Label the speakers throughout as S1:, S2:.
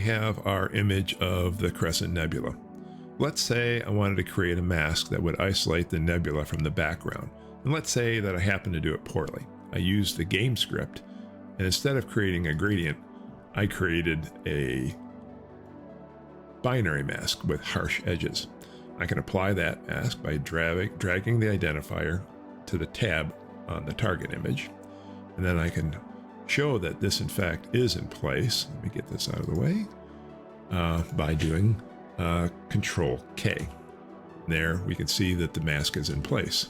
S1: have our image of the Crescent Nebula. Let's say I wanted to create a mask that would isolate the nebula from the background. And let's say that I happen to do it poorly. I used the game script, and instead of creating a gradient, I created a binary mask with harsh edges. I can apply that mask by dragging the identifier to the tab on the target image, and then I can show that this in fact is in place. Let me get this out of the way by doing Control K. There we can see that the mask is in place.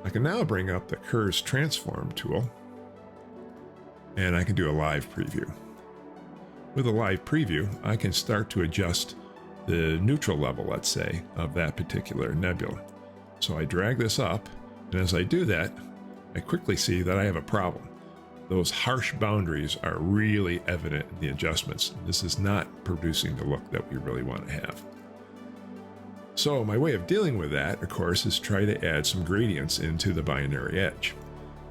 S1: I can now bring up the Curves Transform tool, and I can do a live preview. With a live preview, I can start to adjust the neutral level, let's say, of that particular nebula. So I drag this up, and as I do that, I quickly see that I have a problem. Those harsh boundaries are really evident in the adjustments. This is not producing the look that we really want to have. So my way of dealing with that, of course, is try to add some gradients into the binary edge.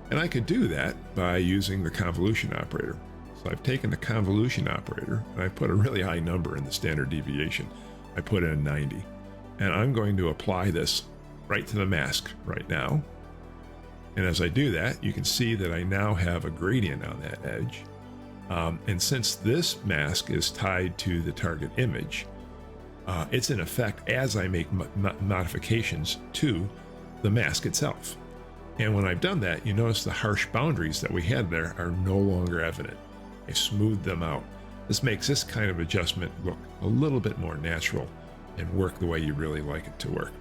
S1: And I could do that by using the convolution operator. So I've taken the convolution operator and I put a really high number in the standard deviation. I put in 90. And I'm going to apply this right to the mask right now. And as I do that, you can see that I now have a gradient on that edge. And since this mask is tied to the target image, it's in effect as I make modifications to the mask itself. And when I've done that, you notice the harsh boundaries that we had there are no longer evident. I smoothed them out. This makes this kind of adjustment look a little bit more natural and work the way you really like it to work.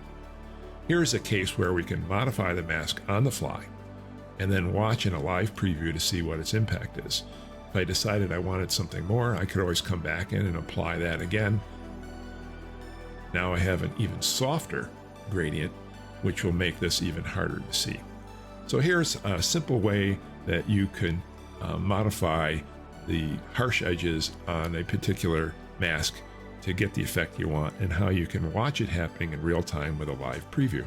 S1: Here's a case where we can modify the mask on the fly and then watch in a live preview to see what its impact is. If I decided I wanted something more, I could always come back in and apply that again. Now I have an even softer gradient, which will make this even harder to see. So here's a simple way that you can modify the harsh edges on a particular mask to get the effect you want, and how you can watch it happening in real time with a live preview.